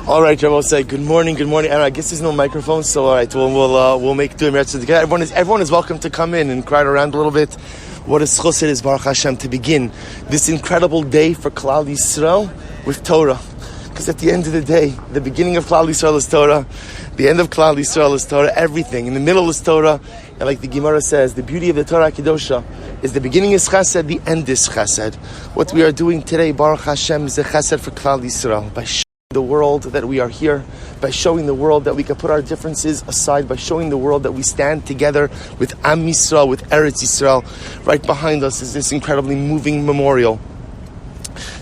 All right, Rabbi, say good morning. And I guess there's no microphone, so all right, we'll make do. Everyone is welcome to come in and crowd around a little bit. What a zechus it is, Baruch Hashem, to begin this incredible day for Klal Yisrael with Torah. Because at the end of the day, the beginning of Klal Yisrael is Torah, the end of Klal Yisrael is Torah, everything. In the middle is Torah, and like the Gemara says, the beauty of the Torah Kedosha is the beginning is chesed, the end is chesed. What we are doing today, Baruch Hashem, is a chesed for Klal Yisrael, by showing the world that we are here, by showing the world that we can put our differences aside, by showing the world that we stand together with Am Yisroel, with Eretz Yisrael. Right behind us is this incredibly moving memorial,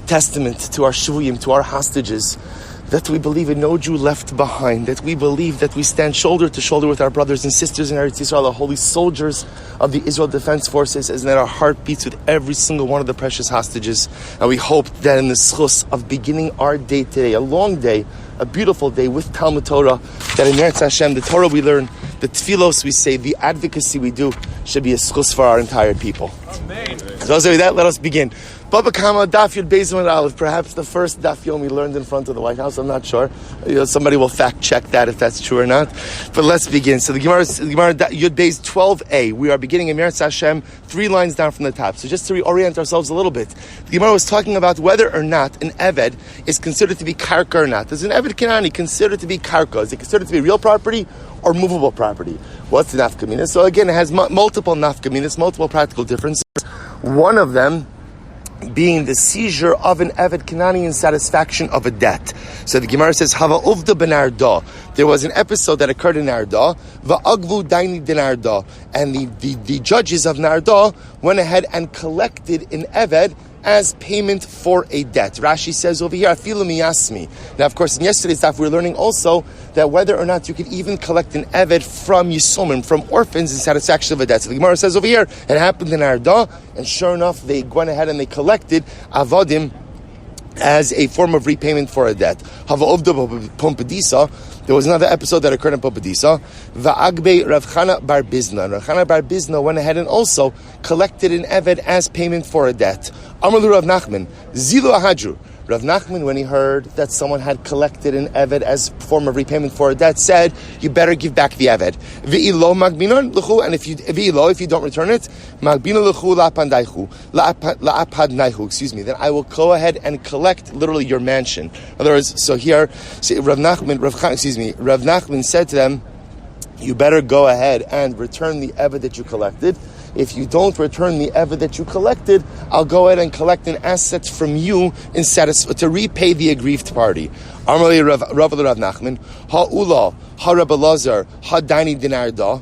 testament to our Shiurim, to our hostages, that we believe in no Jew left behind, that we believe that we stand shoulder to shoulder with our brothers and sisters in Eretz Yisrael, the holy soldiers of the Israel Defense Forces, and that our heart beats with every single one of the precious hostages. And we hope that in the zechus of beginning our day today, a long day, a beautiful day with Talmud Torah, that in Eretz Hashem, the Torah we learn, the tefillos we say, the advocacy we do, should be a zechus for our entire people. Amen. So with that, let us begin. Baba Kama, Daf Yomi Aleph, perhaps the first Daf Yomi learned in front of the White House. I'm not sure. Somebody will fact check that if that's true or not. But let's begin. So the Gemara Yud Beis 12a. We are beginning in Eretz Hashem, 3 lines down from the top. So just to reorient ourselves a little bit, the Gemara was talking about whether or not an Eved is considered to be karka or not. Is an Eved Kanani considered to be karka? Is it considered to be real property or movable property? What's the nafkamina? So again, it has multiple nafkaminas, multiple practical differences. One of them being the seizure of an Eved Kanani in satisfaction of a debt. So the Gemara says, Hava uvda ben Arda. There was an episode that occurred in Arda, Va'agvu daini din Arda, and the judges of Narda went ahead and collected an Eved as payment for a debt. Rashi says over here, Afilu miyasmi. Now, of course, in yesterday's daf, we were learning also that whether or not you could even collect an Eved from Yisomim, from orphans, in satisfaction of a debt. So the Gemara says over here, it happened in Arda, and sure enough, they went ahead and they collected Avodim as a form of repayment for a debt. Hava Ovda Pompadisa. There was another episode that occurred in Pompadisa. Va'agbe Rav Chana bar Bizna. Rav Chana bar Bizna went ahead and also collected an Eved as payment for a debt. Amalu Rav Nachman, Zilu Ahadru. Rav Nachman, when he heard that someone had collected an Eved as a form of repayment for a debt, said, you better give back the Eved. V'ilo magbinon l'chu, and if you don't return it, magbino l'chu la'apadnaihu, then I will go ahead and collect literally your mansion. In other words, so here, Rav Nachman said to them, you better go ahead and return the Eved that you collected. If you don't return the Eved that you collected, I'll go ahead and collect an asset from you to repay the aggrieved party. Amrali Rav Nachman, Ha'ula, Ha'Rabbi Lazar, Ha'Daini Dinarda,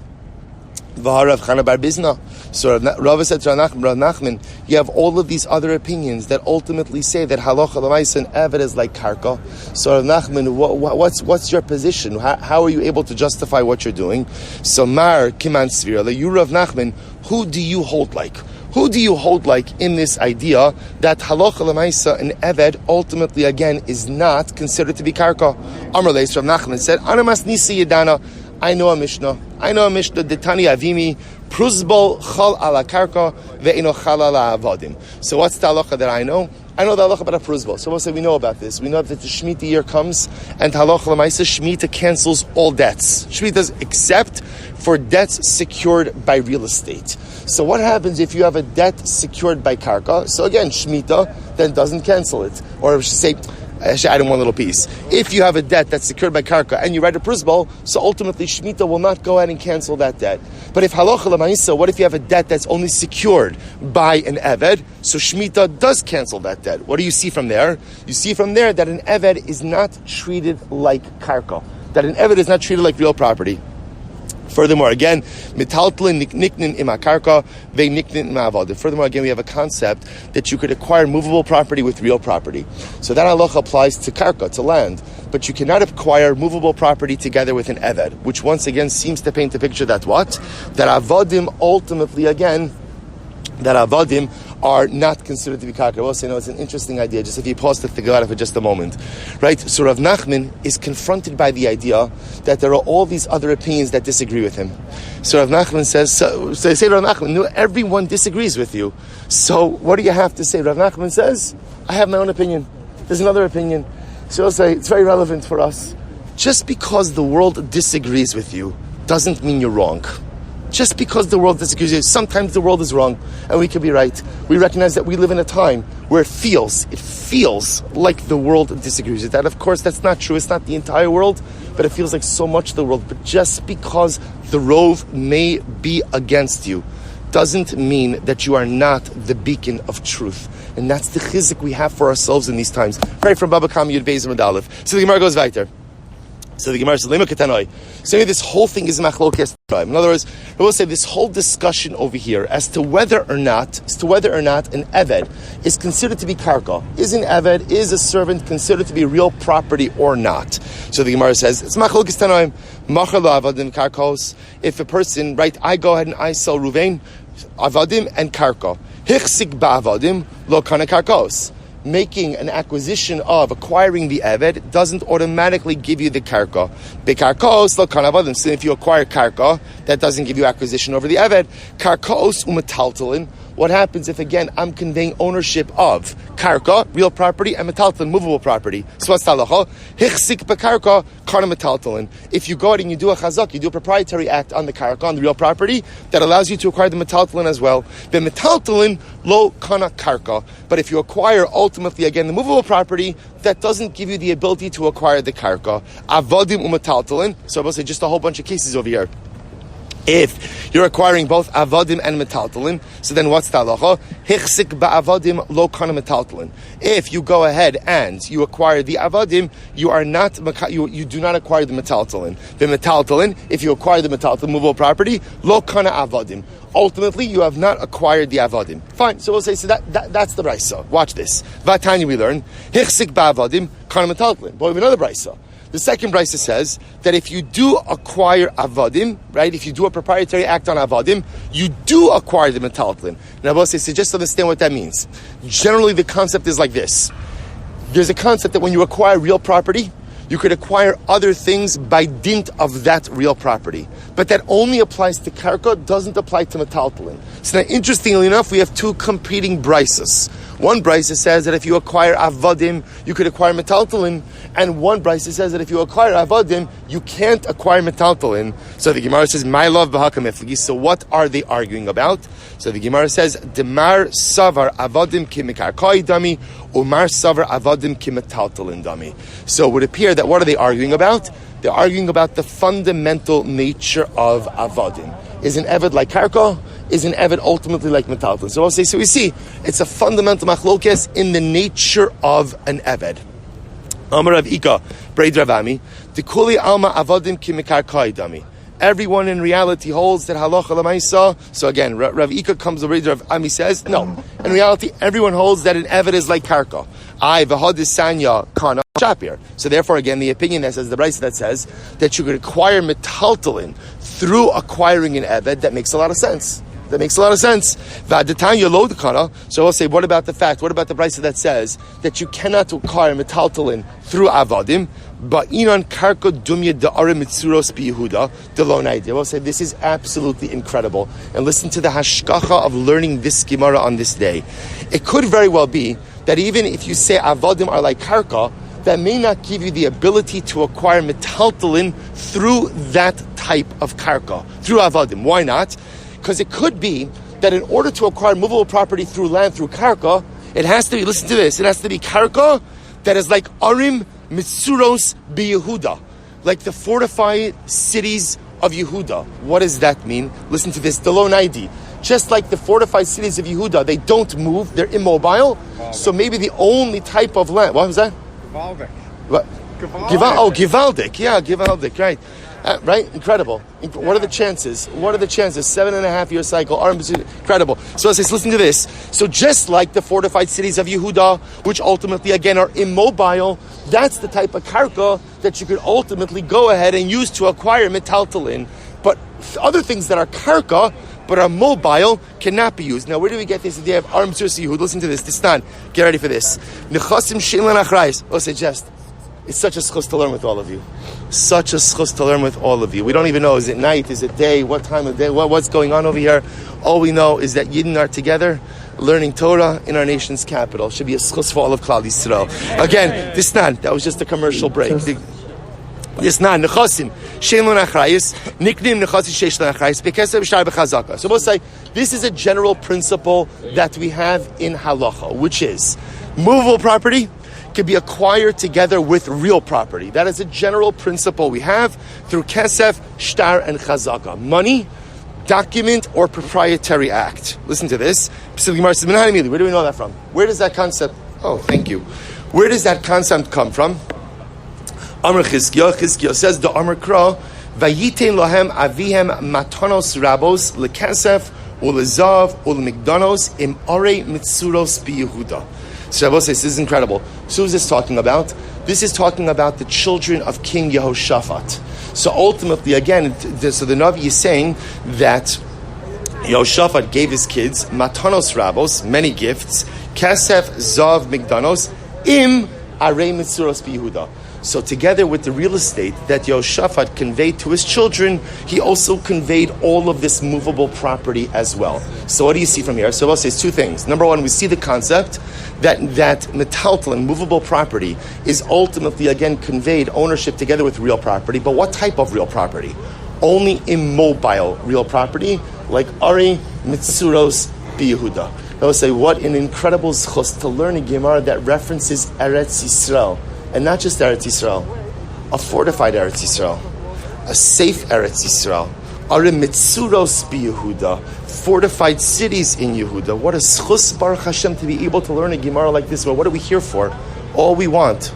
V'Ha'Rav Chana bar Bizna. So Rav said to Rav Nachman, you have all of these other opinions that ultimately say that halacha l'maisa and Eved is like karka. So Rav Nachman, what's your position? How are you able to justify what you're doing? So Mar Kiman Svira, you Rav Nachman, who do you hold like? Who do you hold like in this idea that halacha l'maisa and Eved ultimately again is not considered to be karka? Amar Leis Rav Nachman said, Anamas Nisi Yedana. I know a Mishnah. Detani Avimi, Pruzbol Chal ala Karka, Ve'ino Chal ala Avodim. So what's the halacha that I know? I know the halacha about a pruzbol. So we'll say we know about this. We know that the Shemitah year comes, and halacha l'maisa, Shemitah cancels all debts. Shemitah except for debts secured by real estate. So what happens if you have a debt secured by karka? So again, Shemitah then doesn't cancel it. Or I should say, I should add in one little piece. If you have a debt that's secured by karka and you write a pruzbol, so ultimately Shemitah will not go ahead and cancel that debt. But if halacha l'maisa, what if you have a debt that's only secured by an Eved? So Shemitah does cancel that debt. What do you see from there? You see from there that an Eved is not treated like karka. That an Eved is not treated like real property. Furthermore, again, mitaltlin niknin imakarka, ve niknin imavod. Furthermore, again, we have a concept that you could acquire movable property with real property. So that halacha applies to karka, to land. But you cannot acquire movable property together with an eved, which once again seems to paint a picture that what? That avodim ultimately, again, that avodim are not considered to be karka. We'll say, no, it's an interesting idea. Just if you pause to think about it for just a moment. Right? So Rav Nachman is confronted by the idea that there are all these other opinions that disagree with him. So Rav Nachman says, so they say to Rav Nachman, no, everyone disagrees with you. So what do you have to say? Rav Nachman says, I have my own opinion. There's another opinion. So I'll say, it's very relevant for us. Just because the world disagrees with you doesn't mean you're wrong. Just because the world disagrees with you, sometimes the world is wrong and we could be right. We recognize that we live in a time where it feels like the world disagrees with that. Of course, that's not true. It's not the entire world, but it feels like so much of the world. But just because the rove may be against you doesn't mean that you are not the beacon of truth. And that's the chizik we have for ourselves in these times. Pray from Baba Kam Yud Beis Amud Aleph. So the Gemara goes weiter. So the Gemara says, "Lema ketanoi." So this whole thing is machlokes. In other words, we will say this whole discussion over here as to whether or not an eved is considered to be karka. Is an eved, is a servant considered to be real property or not? So the Gemara says it's machlokes tanoim. Machar lo avadim karkos. If a person, right, I go ahead and I sell ruvain, avadim and karka. Hichsik ba'avadim lo kana karkos. Making an acquisition of acquiring the eved doesn't automatically give you the karka. Bekarkos lo kanavadim. So if you acquire karka, that doesn't give you acquisition over the eved. Karkos umetaltalin. What happens if, again, I'm conveying ownership of karka, real property, and metaltalin, movable property? So what's talacha? Hichsik bekarka, kana metaltalin. If you go out and you do a chazak, you do a proprietary act on the karka, on the real property, that allows you to acquire the metaltalin as well. The metaltalin lo kana karka. But if you acquire ultimately, again, the movable property, that doesn't give you the ability to acquire the karka. Avodim umetaltalin. So I will say just a whole bunch of cases over here. If you're acquiring both avadim and metaltalin, so then what's the halacha? Hichsik ba'avadim lo kana metaltalin. If you go ahead and you acquire the avadim, you do not acquire the metaltalin. The metaltalin, if you acquire the metaltalin, movable property, lo kana avadim. Ultimately, you have not acquired the avadim. Fine. So we'll say, so that's the brisa. Watch this. Vatanya we learn hichsik ba'avadim kana metaltalin. But we have another brisa. The second brisa says that if you do acquire avadim, right, if you do a proprietary act on avadim, you do acquire the metaltalin. Now, I will say, so just understand what that means. Generally, the concept is like this. There's a concept that when you acquire real property, you could acquire other things by dint of that real property. But that only applies to karka, doesn't apply to metaltalin. So now, interestingly enough, we have two competing brisas. One brisa says that if you acquire avadim, you could acquire metaltalin, and one brisa says that if you acquire avadim, you can't acquire metaltalin. So the Gemara says, "My love b'hakamefligi." So what are they arguing about? So the Gemara says, "Demar savar avadim kimikarkai dami, umar savar avadim kimetaltalin dami." So it would appear that what are they arguing about? They're arguing about the fundamental nature of avadim. Is an eved like karka? Is an eved ultimately like metaltalin? So I'll say, so we see, it's a fundamental machlokes in the nature of an eved. Amar Rav Ika, Breid Ravami, Dekuli alma avadim kimikarkai dami. Everyone in reality holds that halacha l'maisa. So again, Rav Ika comes the Rav Ami says, no. In reality, everyone holds that an eved is like karka. I v'hadis sanya kana shapir. So therefore, again, the opinion that says, the brisa that says that you could acquire metaltalin through acquiring an eved, that makes a lot of sense. That makes a lot of sense. So I'll say, what about the fact? What about the brisa that says that you cannot acquire metaltalin through avadim? But inan karka dumya da'ara mitzuros biYehuda delonai. I will say this is absolutely incredible. And listen to the hashkacha of learning this Gemara on this day. It could very well be that even if you say avadim are like karka, that may not give you the ability to acquire metaltalin through that type of karka, through avadim. Why not? Because it could be that in order to acquire movable property through land, through karka, it has to be, listen to this, it has to be karka that is like arim mitzuros biYehuda, like the fortified cities of Yehuda. What does that mean? Listen to this, Delonai. Just like the fortified cities of Yehuda, they don't move, they're immobile. So maybe the only type of land, what was that? Givaldic. What? Givaldic. Yeah, Givaldic, right. Right? Incredible. What are the chances? 7.5 year cycle. Incredible. So let's listen to this. So just like the fortified cities of Yehuda, which ultimately again are immobile, that's the type of karka that you could ultimately go ahead and use to acquire metaltalin. But other things that are karka but are mobile cannot be used. Now, where do we get this idea of Arim Mitzuros Yehud? Listen to this. Distan. Get ready for this. Nechasim she'en achrayis. Oh, suggest. It's such a zechus to learn with all of you. Such a zechus to learn with all of you. We don't even know, is it night, is it day, what time of day, what's going on over here. All we know is that Yidden are together. learning Torah in our nation's capital. Should be a zechus for all of Klal Yisrael. Again, this not. That was just a commercial break. This not nechasim sheilon achrayis niknim nechasi sheilon achrayis bekesem shtar bechazaka. So we'll say this is a general principle that we have in halacha, which is movable property can be acquired together with real property. That is a general principle we have through kesef, shtar, and chazaka. Money, document, or proprietary act. Listen to this. Where do we know that from? Where does that concept? Oh, thank you. Where does that concept come from? Amr Chizkiah says the Amr Kra Vayitein Lahem Avihem Matanos Rabos Lekesef Ulezav Ulemigdanos Im Are Mitzuros Bi-Yehuda. So Rabbi says this is incredible. So who's this talking about? This is talking about the children of King Yehoshaphat. So ultimately, again, so the Navi is saying that Yehoshaphat gave his kids Matanos Rabos, many gifts, Kesef Zav Migdanos Im Are Mitzuros Bi-Yehuda. So together with the real estate that Yehoshaphat conveyed to his children, he also conveyed all of this movable property as well. So what do you see from here? So I'll say two things. Number one, we see the concept that metaltal, movable property, is ultimately again conveyed ownership together with real property. But what type of real property? Only immobile real property, like Ari Mitzuros Bi-Yehuda. I will say, what an incredible zechus to learn a Gemara that references Eretz Yisrael. And not just Eretz Yisrael, a fortified Eretz Yisrael, a safe Eretz Yisrael, Are Mitzuros Bi-Yehuda, fortified cities in Yehuda. What a zechus Baruch Hashem to be able to learn a Gemara like this. Well, what are we here for? All we want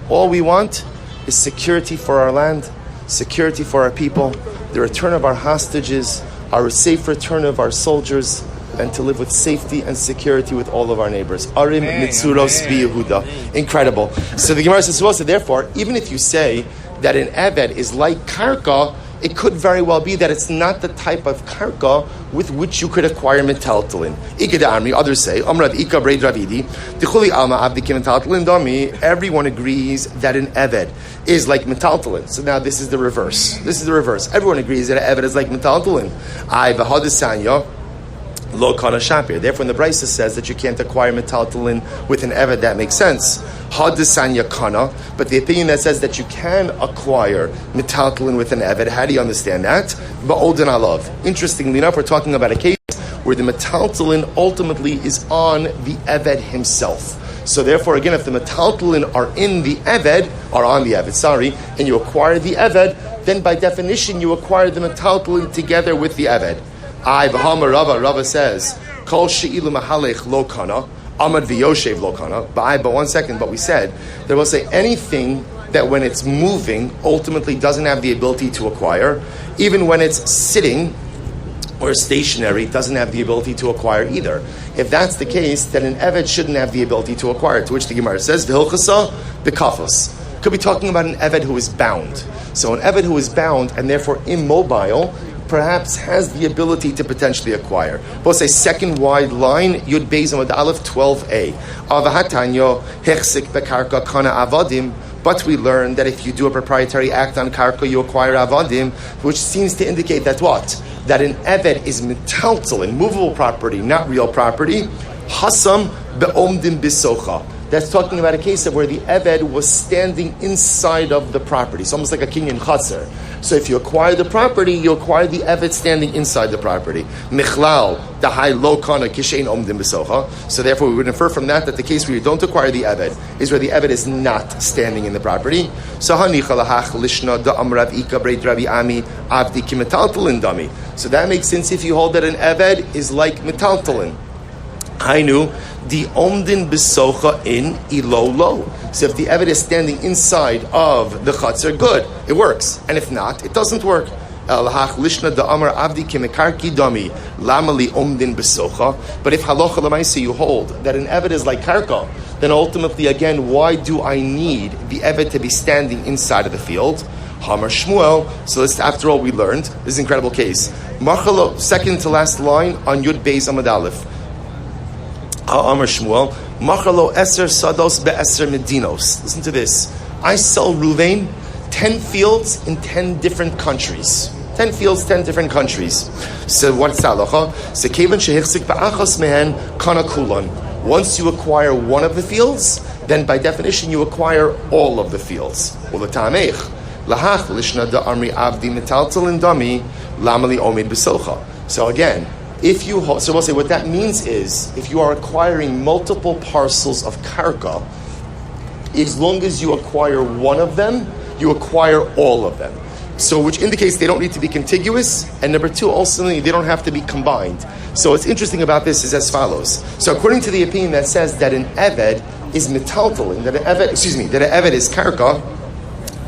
is security for our land, security for our people, the return of our hostages, our safe return of our soldiers, and to live with safety and security with all of our neighbors. Arim Mitzuros Bi-Yehuda. Incredible. So the Gemara says, so therefore, even if you say that an Eved is like Karka, it could very well be that it's not the type of Karka with which you could acquire metaltalin. Others say, everyone agrees that an Eved is like metaltalin. So now this is the reverse. Everyone agrees that an Eved is like metaltalin. Lo kana shapir. Therefore, when the Brisa says that you can't acquire metaltalin with an eved, that makes sense. Hadisanya kana. But the opinion that says that you can acquire metaltalin with an eved, how do you understand that? Ba'odin alav. Interestingly enough, we're talking about a case where the metaltalin ultimately is on the eved himself. So therefore, again, if the metaltalin are on the eved, and you acquire the eved, then by definition you acquire the metaltalin together with the eved. Rava says, Kol she'ilu mahalech lo kana, amad v'yoshev lo kana. But 1 second, but we said, they will say anything that when it's moving, ultimately doesn't have the ability to acquire, even when it's sitting or stationary, doesn't have the ability to acquire either. If that's the case, then an eved shouldn't have the ability to acquire, to which the Gemara says, v'hilchasa b'kafos. Could be talking about an eved who is bound. So an eved who is bound and therefore immobile, perhaps has the ability to potentially acquire. We'll say second wide line, Yud Beis Amud Aleph 12a. Avahatanyo hechsik bekarka kana avadim. But we learn that if you do a proprietary act on karka, you acquire avadim, which seems to indicate that what? That an eved is metaltal, movable property, not real property. Hasam be'omdim bisocha. That's talking about a case of where the eved was standing inside of the property. It's almost like a kinyan chaser. So if you acquire the property, you acquire the eved standing inside the property. Michlal dahai lo kana kishein omdim b'socha. So therefore, we would infer from that the case where you don't acquire the eved is where the eved is not standing in the property. So hanicha lahach lishna da amrav ika breit Rabbi Ami avdi ki metaltalin dami. So that makes sense if you hold that an eved is like metaltalin. Hainu the omdin b'socha in ilolo. So if the eved is standing inside of the chatzar, good, it works. And if not, it doesn't work. But if halacha l'maisa you hold that an eved is like karka, then ultimately again, why do I need the eved to be standing inside of the field? Hamar Shmuel. So after all we learned, this is an incredible case. Machalo, second to last line on Yud Beis Amud Aleph. Amar Shmuel, Machalo Eser Sados be'Eser Medinos. Listen to this. I sell Ruvain 10 fields in 10 different countries. 10 fields, 10 different countries. So what's the halacha? So kevan shehichzik ba'achas mehen kana kulan. Once you acquire one of the fields, then by definition you acquire all of the fields. U'l'tamech lahach lishna da'amri avdi metaltal indami lamali omid b'socha. So again, we'll say what that means is, if you are acquiring multiple parcels of karka, as long as you acquire one of them, you acquire all of them. So which indicates they don't need to be contiguous, and number two, also they don't have to be combined. So what's interesting about this is as follows. So according to the opinion that says that an eved is metaltalin, that an eved is karka,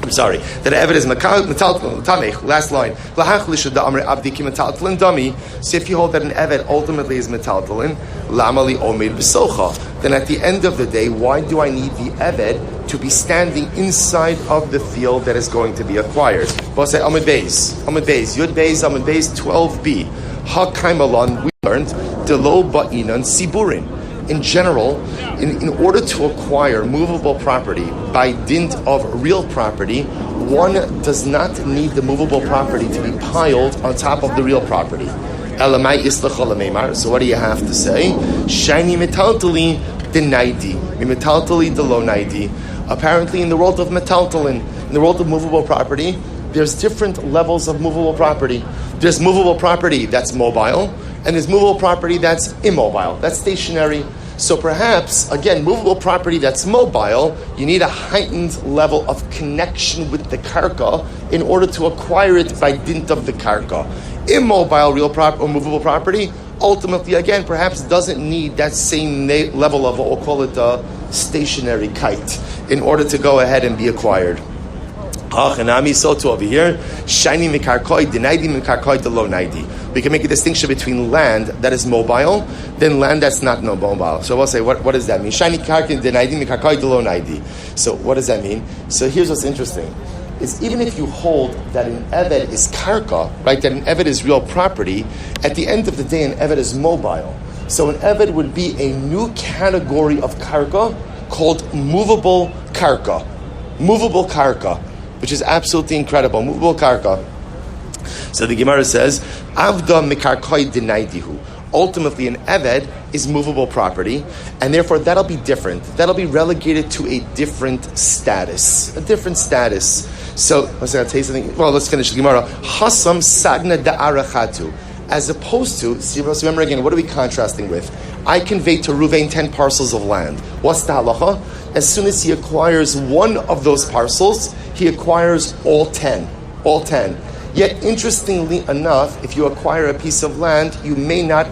that an eved is metaltalin, tamech, last line, lahach lishad amre abdi ki metaltalin dami. So if you hold that an eved ultimately is metaltalin, lamali omid b'socha, then at the end of the day, why do I need the eved to be standing inside of the field that is going to be acquired? We'll say Amud Beis, Yud Beis, Amud Beis, 12b. Ha-kaimalon, we learned, Delo ba'inan siburin. In general, in order to acquire movable property by dint of real property, one does not need the movable property to be piled on top of the real property. Elamai islachol meimar. So what do you have to say? Shiny metaltali denaidi, metaltali delo naidi. Apparently, in the world of metaltalin, in the world of movable property, there's different levels of movable property. There's movable property that's mobile, and there's movable property that's immobile, that's stationary. So perhaps, again, movable property that's mobile, you need a heightened level of connection with the karka in order to acquire it by dint of the karka. Immobile real or movable property, ultimately, again, perhaps doesn't need that same level of what we'll call it a stationary kite in order to go ahead and be acquired. So to over here, shiny mikarkoi, denaidi mikarkoi, delo naidi. We can make a distinction between land that is mobile, then land that's not mobile. So we'll say, what does that mean? Shiny karkin, denaidi mikarkoi, delo naidi. So what does that mean? So here's what's interesting. Is even if you hold that an eved is karka, right, that an eved is real property, at the end of the day, an eved is mobile. So an eved would be a new category of karka called movable karka. Movable karka, which is absolutely incredible. Movable karka. So the Gemara says, Avda mikarkoi denaidihu. Ultimately, an eved is movable property, and therefore that'll be different. That'll be relegated to a different status. So, I'll tell you something. Well, let's finish the Gemara. Hasam sagna da'arachatu. As opposed to, remember again, what are we contrasting with? I convey to Ruvain 10 parcels of land. What's the halacha? As soon as he acquires one of those parcels, he acquires all 10. Yet, interestingly enough, if you acquire a piece of land, you may not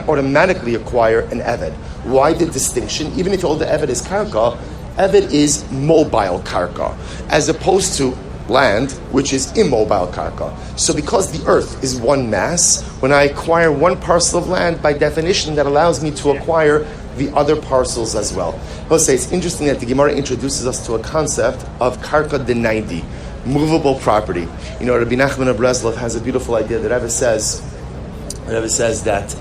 automatically acquire an eved. Why the distinction? Even if all the eved is karka, eved is mobile karka, as opposed to land, which is immobile karka. So because the earth is one mass, when I acquire one parcel of land, by definition, that allows me to acquire the other parcels as well. I'll say it's interesting that the Gemara introduces us to a concept of karka denaidi, movable property. You know, Rabbi Nachman of Breslov has a beautiful idea. The Rebbe says that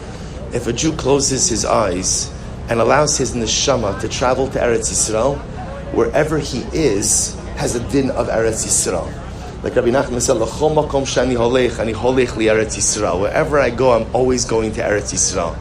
if a Jew closes his eyes and allows his neshama to travel to Eretz Yisrael, wherever he is, has a din of Eretz Yisrael. Like Rabbi Nachman said, "L'chol makom shani holech, ani holech li Eretz Yisrael." Wherever I go, I'm always going to Eretz Yisrael.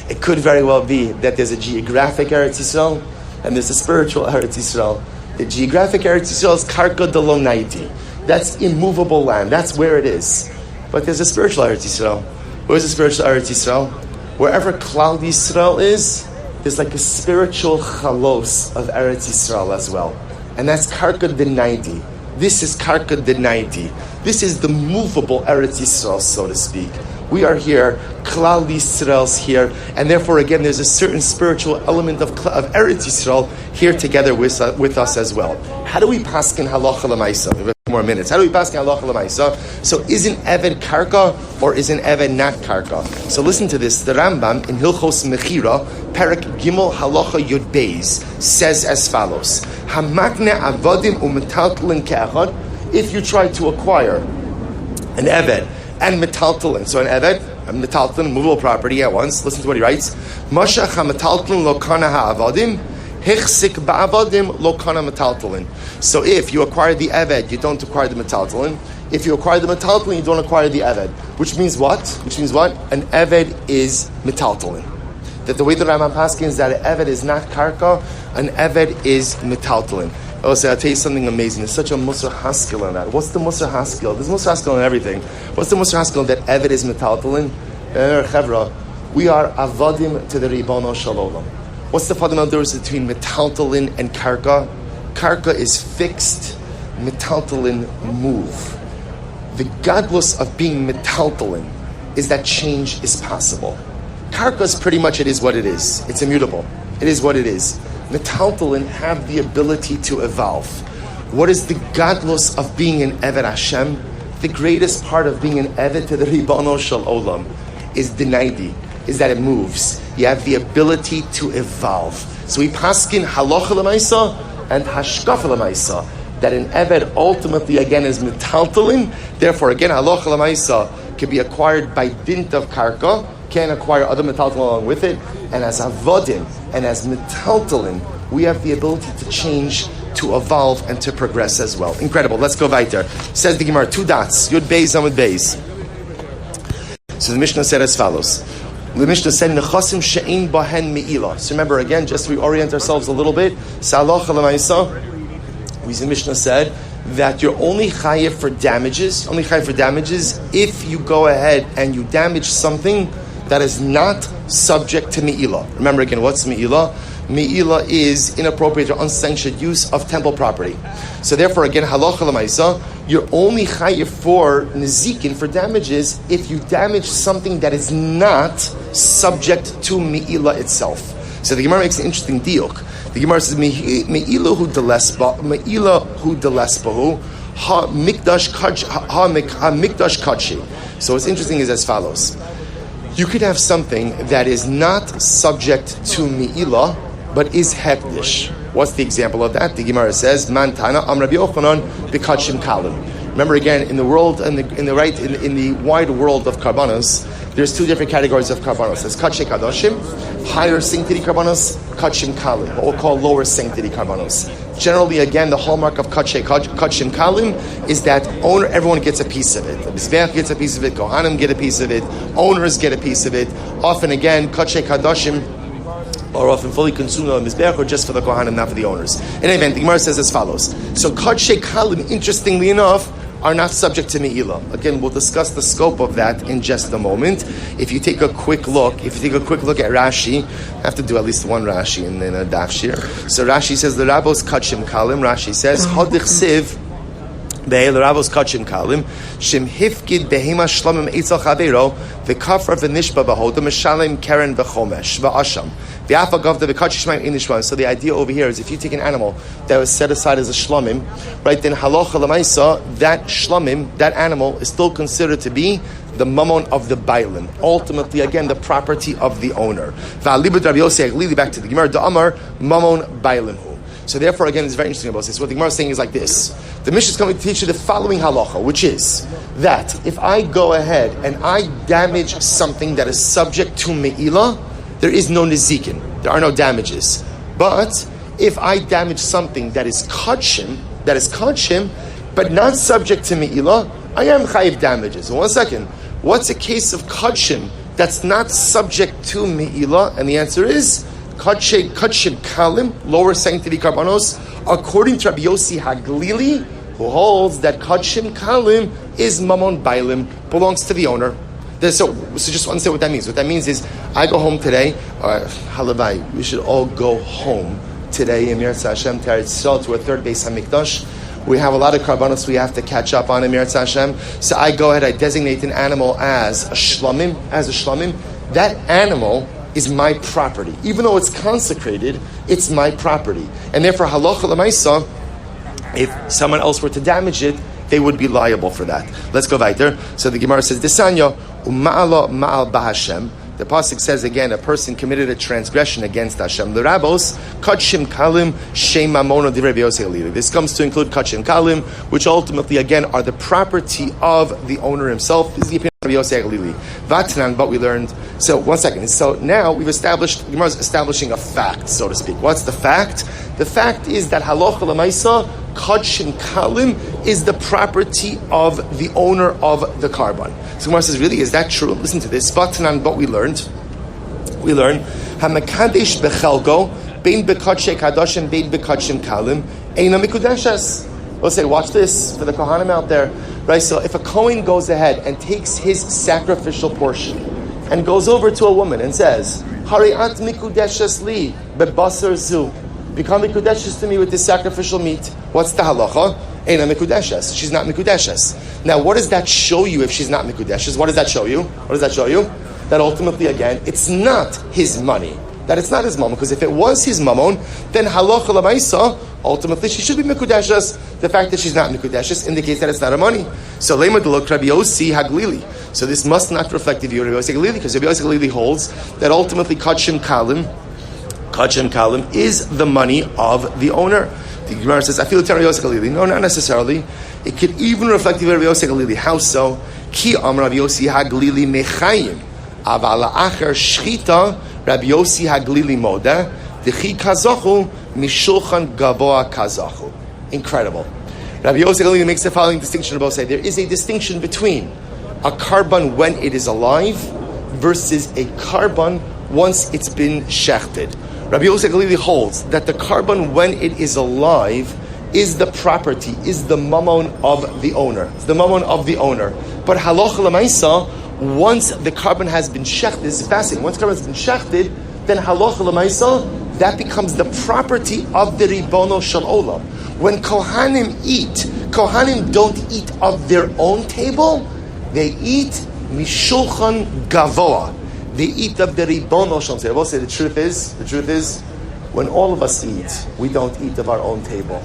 It could very well be that there's a geographic Eretz Yisrael and there's a spiritual Eretz Yisrael. The geographic Eretz Yisrael is karka delo naidi. That's immovable land. That's where it is. But there's a spiritual Eretz Yisrael. Where's the spiritual Eretz Yisrael? Wherever Klal Yisrael is, there's like a spiritual chalos of Eretz Yisrael as well. And that's karka denaidi. This is karka denaidi. This is the movable Eretz Yisrael, so to speak. We are here, Klal Yisrael's here, and therefore again there's a certain spiritual element of Eretz Yisrael here together with us as well. How do we paskin halacha l'maisa? We have more minutes. How do we paskin halacha l'maisa? So isn't Eved karka or isn't Eved not karka? So listen to this. The Rambam in Hilchos Mechira, Perek Gimel Halacha Yud Beis, says as follows: Hamakne avodim u'metaltlin ke'achad. If you try to acquire an Eved and metaltalin, so an eved, a metaltalin, movable property at once. Listen to what he writes: Mashach ha-metaltalin lo kana ha-avadim, hichsik ba-avadim lo kana metaltalin. So if you acquire the eved, you don't acquire the metaltalin. If you acquire the metaltalin, you don't acquire the eved. Which means what? An eved is metaltalin. That the way the Rambam Paskin is that an eved is not karka, an eved is metaltalin. I'll tell you something amazing. There's such a Musar Haskell on that. What's the Musar Haskell? There's Musar Haskell on everything. What's the Musar Haskell that eved is metaltalin? Chevra, we are avadim to the Ribono Shalom. What's the fundamental difference between metaltalin and karka? Karka is fixed, metaltalin move. The godless of being metaltalin is that change is possible. Karka is pretty much, it is what it is. It's immutable. It is what it is. Metaltalin have the ability to evolve. What is the godless of being an Eved Hashem? The greatest part of being an Eved to the Ribono Shel Olam is dinaidi, is that it moves. You have the ability to evolve. So we paskin halacha l'maisa and hashkafa l'maisa, that an Eved ultimately again is metaltalin. Therefore, again, halacha l'maisa can be acquired by dint of karka, can acquire other metaltalin along with it, and as avodim and as metaltalin, we have the ability to change, to evolve, and to progress as well. Incredible. Let's go weiter. Says the Gemara, 2 dots. Yud Beis, Amud Beis. So the Mishnah said as follows. The Mishnah said, Nechasim she'ein bahen me'ilah. So remember again, just to reorient ourselves a little bit, Salocha l'maisa, the Mishnah said that you're only chayiv for damages, if you go ahead and you damage something that is not subject to me'ilah. Remember again, what's me'ilah? Me'ilah is inappropriate or unsanctioned use of temple property. So therefore, again, halacha l'maisa, you're only chayiv for nezikin, for damages, if you damage something that is not subject to me'ilah itself. So the Gemara makes an interesting diuk. The Gemara says, me'ilah hu delesbahu, ha mikdash kachi. So what's interesting is as follows. You could have something that is not subject to me'ilah, but is hekdish. What's the example of that? The Gemara says, "Man tana am Rabbi Yochanan b'kachim kalim." Remember again, in the world, in the wide world of karbanos, there's 2 different categories of karbanos. There's kachim kadoshim, higher sanctity karbanos, kachim kalim, what we'll call lower sanctity karbanos. Generally, again, the hallmark of kachim kalim is that everyone gets a piece of it. The Mizbeach gets a piece of it, Kohanim get a piece of it, owners get a piece of it. Often, again, kachim kadoshim are often fully consumed on the Mizbeach or just for the Kohanim, not for the owners. In any event, the Gemara says as follows. So kachim kalim, interestingly enough, are not subject to me'ilah. Again, we'll discuss the scope of that in just a moment. If you take a quick look at Rashi, I have to do at least one Rashi in a Daf Shir. So Rashi says, the Rabos kachim kalim. Rashi says, Hodich siv be'el Rabos kachim kalim, shim hifkid behema shlomim eitzal chaveiro, v'kafra v'nishba b'hoda, meshalem keren v'chomesh, v'asham. So the idea over here is if you take an animal that was set aside as a shlomim, right, then halacha l'maisa, that shlomim, that animal, is still considered to be the mammon of the bailim. Ultimately, again, the property of the owner. Back to the Gemara, da'amar mammon bailim. So therefore, again, it's very interesting about this. What the Gemara is saying is like this. The Mishnah is coming to teach you the following halacha, which is that if I go ahead and I damage something that is subject to me'ilah, there is no nezikin. There are no damages. But if I damage something that is kachim, but not subject to me'ilah, I am chayiv damages. So 1 second. What's a case of kachim that's not subject to me'ilah? And the answer is kachim kalim, lower sanctity karbanos, according to Rabbi Yossi Haglili, who holds that kachim kalim is mamon bailim, belongs to the owner. So just understand what that means. What that means is, I go home today, halavai, we should all go home today, in Yisroel Hashem, to a 3rd Beis HaMikdash. We have a lot of karbanos we have to catch up on in Yisroel Hashem. So I go ahead, I designate an animal as a shlomim. That animal is my property. Even though it's consecrated, it's my property. And therefore, halacha l'maisa, if someone else were to damage it, they would be liable for that. Let's go weiter. So the Gemara says, Desanya, u'ma'ala ma'al b'Hashem. The pasuk says again, a person committed a transgression against Hashem. The Rabbos, kachim kalim, shem mamona divrei Yosei Eliyahu. This comes to include kachim kalim, which ultimately, again, are the property of the owner himself. This is the opinion of Rabbi Yossi Aglili. Vatnan, but we learned. So, one second. So now we've established, Gemara is establishing a fact, so to speak. What's the fact? The fact is that halacha l'maisa, kachim kalim, is the property of the owner of the karban. So Gemara says, really, is that true? Listen to this. Vatnan, but we learn, hamakadesh bechelgo, bein bekachim kadoshim, bein bekachim kalim, eina mikudeshes. We'll say, watch this for the Kohanim out there, right? So if a Kohen goes ahead and takes his sacrificial portion and goes over to a woman and says, Hari'at mikudeshes li bebasar zu, become mikudeshes to me with this sacrificial meat. What's the halacha? Eina mikudeshes. She's not mikudeshes. Now, what does that show you if she's not mikudeshes? What does that show you? What does that show you? That ultimately, again, it's not his money. That it's not his mammon, because if it was his mammon, then halacha l'maisa, ultimately she should be mikudeshes. The fact that she's not mikudeshes indicates that it's not her money. So lema delok Rabbi Yossi Haglili. So this must not reflect the view of Rabbi Yossi Haglili, because Rabbi Yossi Haglili holds that ultimately kachim kalim is the money of the owner. The Gemara says, I feel Rabbi Yossi Haglili. No, not necessarily. It could even reflect the view of Rabbi Yossi Haglili. How so? Ki amar Rabbi Yossi Haglili mechayim aval acher shchita Rabbi Yossi Haglili moda dechi kazachu mishulchan gavoa kazachu. Incredible. Rabbi Yossi Haglili makes the following distinction. About say there is a distinction between a karban when it is alive versus a karban once it's been shechted. Rabbi Yossi Haglili holds that the karban when it is alive is the property, is the mammon of the owner. It's the mammon of the owner. But halacha l'maisa, once the karban has been shechted, this is fascinating. Once karban has been shechted, then halacha l'maisa, that becomes the property of the ribono shel olam. When kohanim eat, kohanim don't eat of their own table. They eat mishulchan gavoa. They eat of the ribono shel olam. I will say the truth is, when all of us eat, we don't eat of our own table.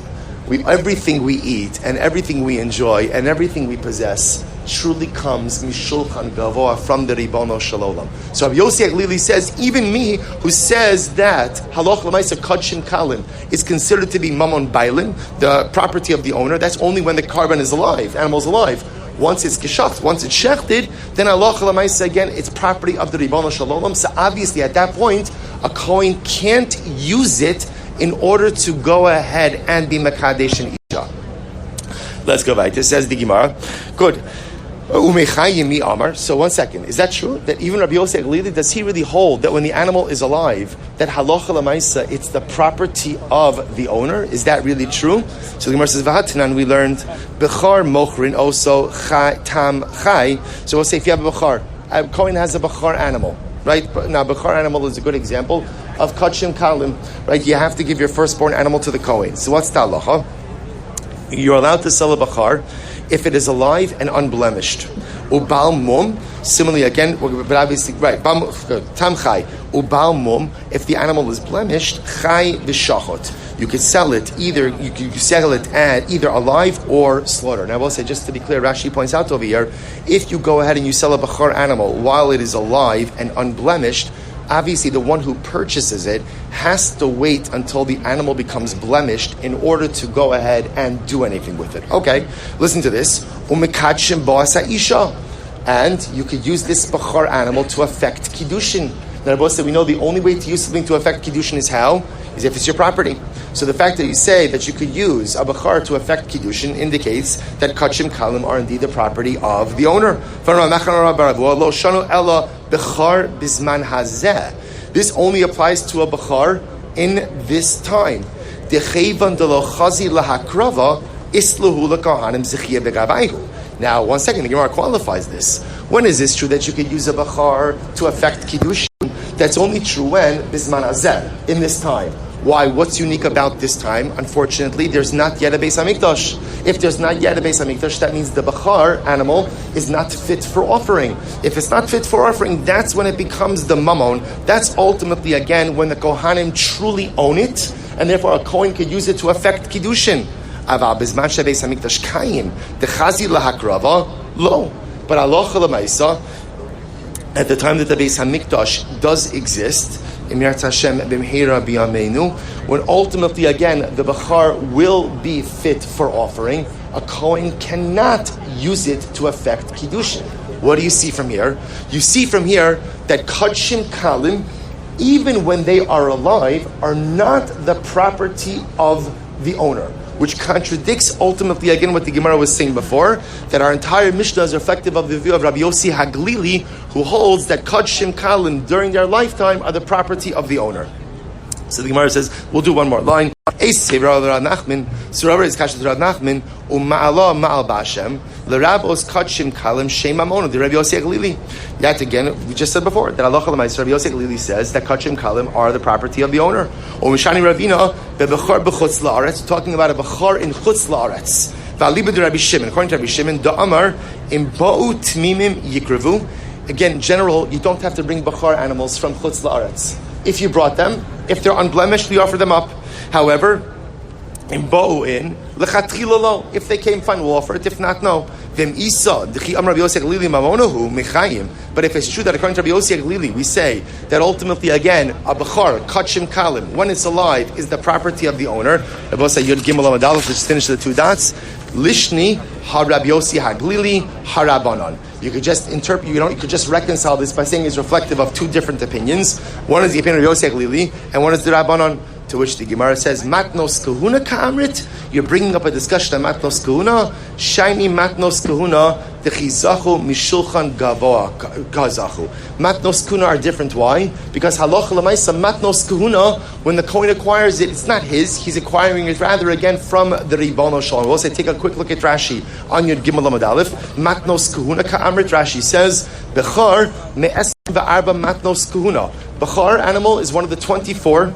Everything we eat and everything we enjoy and everything we possess truly comes mishulchan gavoa, from the ribono shel olam. So Rabbi Yossi Haglili says, even me who says that halach l'maisa kachim kalim is considered to be mamon bailin, the property of the owner, that's only when the karban is alive, animal is alive. Once it's geshacht, once it's shechted, then halach l'maisa again, it's property of the ribono shel olam. So obviously at that point, a kohen can't use it in order to go ahead and be makadesh and isha. Let's go back. This says the Gemara. Good. So 1 second. Is that true? That even Rabbi Yossi Haglili, does he really hold that when the animal is alive, that halacha l'maisa, it's the property of the owner? Is that really true? So the Gemara says, V'hatanan, we learned, Bechar mochrin also tam chai. So we'll say if you have a Bechar, a Kohen has a Bechar animal. Right? Now, Bechar animal is a good example of kachim kalim. Right? You have to give your firstborn animal to the Kohen. So what's the halacha? You're allowed to sell a Bechar if it is alive and unblemished. Ubal mum, similarly again, but obviously, right, tam chai. Ubal mum, if the animal is blemished, chai v'shachot. You could sell it either, you could sell it at either alive or slaughter. Now I will say, just to be clear, Rashi points out over here, if you go ahead and you sell a Bechar animal while it is alive and unblemished, obviously the one who purchases it has to wait until the animal becomes blemished in order to go ahead and do anything with it. Okay, listen to this. And you could use this Bechar animal to affect Kiddushin. Now, Rabbi said we know the only way to use something to affect Kiddushin is how? Is if it's your property. So the fact that you say that you could use a Bechar to affect Kiddushin indicates that Kachim Kalim are indeed the property of the owner. This only applies to a Bechar in this time. Now, 1 second, the Gemara qualifies this. When is this true that you could use a Bechar to affect Kiddushin? That's only true when Bisman Azeh, in this time. Why? What's unique about this time? Unfortunately, there's not yet a Beis HaMikdash. If there's not yet a Beis HaMikdash, that means the Bechar animal is not fit for offering. If it's not fit for offering, that's when it becomes the Mammon. That's ultimately, again, when the Kohanim truly own it, and therefore a Kohen could use it to affect Kiddushin. Aval Bisman Beis HaMikdash Kayim, the Chazi Lahakrava, lo. But halacha l'maisa, at the time that the Beis HaMikdash does exist, when ultimately, again, the Bechar will be fit for offering, a Kohen cannot use it to affect Kiddushin. What do you see from here? You see from here that Kodshim Kalim, even when they are alive, are not the property of the owner, which contradicts ultimately again what the Gemara was saying before, that our entire Mishnah is reflective of the view of Rabbi Yossi Haglili, who holds that Kodshim Kalim during their lifetime are the property of the owner. So the Gemara says, we'll do one more line. So Rabbi is Kashat Rav Nachman, Ma'ala Ma'al Ba'ashem, L'Rabos Kodshim Kalim Shem Amono, the Rabbi Yossi Haglili. Yet again, we just said before, that Allah Chalamais, Rabbi Yossi Haglili says that Kodshim Kalim are the property of the owner. Mishani Ravina, Be'Bechar B'Chutz La'aretz, talking about a Bechar in Chutz La'aretz. V'Aliba de Rabbi Shimon, according to Rabbi Shimon, Da'amar, Im Ba'u Tmimim Yikrevu. Again, general, you don't have to bring Bechar animals from Chutz La'aretz. If you brought them, if they're unblemished, we offer them up. However, if they came, fine, we'll offer it. If not, no. But if it's true that according to Rabbi Yossi Haglili, we say that ultimately, again, a Bechar, Kodshim Kalim, when it's alive, is the property of the owner. Rabbi Yossi Yud Gimel Amadalef, let's finish the two dots. Lishni, HaRav Yossi Haglili, HaRabanan. You could just interpret, you could just reconcile this by saying it's reflective of two different opinions. One is the opinion of Yossi Haglili, and one is the Rabbanon. To which the Gemara says, Matnos Kahuna Ka'amrit, you're bringing up a discussion on Matnos Kahuna, Shiny Matnos Kahuna, the Chizachu Mishulchan Gazachu. Matnos Kahuna are different. Why? Because Halacha L'maisa, Matnos Kahuna, when the Kohen acquires it, it's not his, he's acquiring it rather again from the Ribono Shalom. We'll say, take a quick look at Rashi on Yud Gimel Amud Aleph. Matnos Kahuna Ka'amrit, Rashi says, Bechar Me'es V'arba Matnos Kahuna. Bechar animal is one of the 24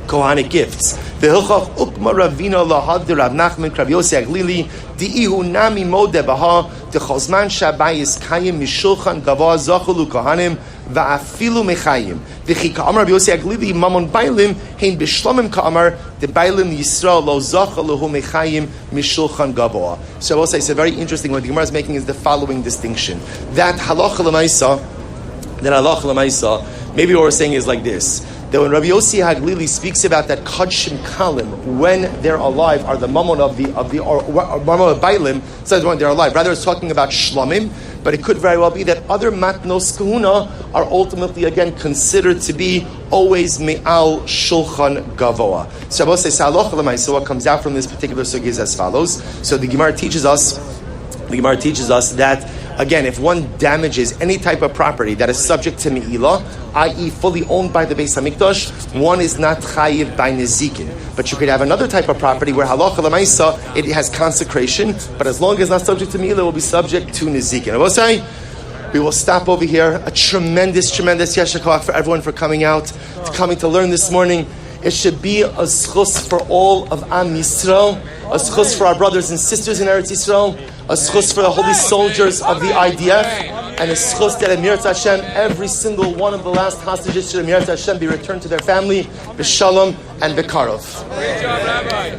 Kohanic gifts. The Hilchach Ukma Ravina Lahad de Rav Nachman Rabbi Yossi Haglili Di'ihu Nami Mode Baha De Chosman Shabayis Kayim Mishulchan Gava Zachulu Kohanim Va'afilu Mechayim V'chi Ka'amar Rabbi Yossi Haglili Mamon Bailim Hein B'Shlomim Ka'amar De Bailim Yisrael Lo Zachalu Mechayim Mishulchan Gava. So I will say, it's a very interesting what the Gemara is making is the following distinction. That Halacha L'maisa, maybe what we're saying is like this. That when Rabbi Yossi Haglili speaks about that Kodshim Kalim, when they're alive, are the mamon of mamon of Bailim, says when they're alive. Rather, it's talking about Shlomim, but it could very well be that other Matnos Kahuna are ultimately again considered to be always Me'al Shulchan Gavoa. So I will say, so what comes out from this particular sugi is as follows. So the Gemara teaches us that, again, if one damages any type of property that is subject to Me'ilah, i.e. fully owned by the Beis HaMikdash, one is not chayiv by nezikin. But you could have another type of property where halacha l'maisa, it has consecration, but as long as it's not subject to Me'ilah, it will be subject to nezikin. I will say, we will stop over here. A tremendous yasher koach for everyone for coming out, coming to learn this morning. It should be a zechus for all of Am Yisroel, a zechus for our brothers and sisters in Eretz Yisrael, a zechus for the holy soldiers of the IDF, and a zechus that Emirat Hashem, every single one of the last hostages should Emirat Hashem be returned to their family, b'shalom and b'karov. Great job, Rabbi.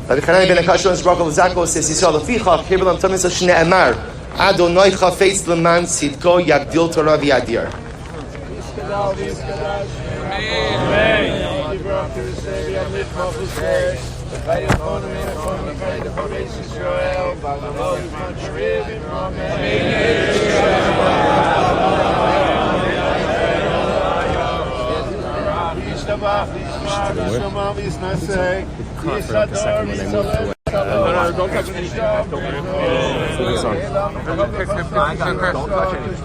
Rabbi Chananya ben Akashon Zbrakal Zako says, Yisrael Lefichach, Hirbalam Tamis Hashne Amar, Adonai Chafetz Leman Sidko Yagdil Torah V'Yadir. Don't touch anything. Don't touch anything.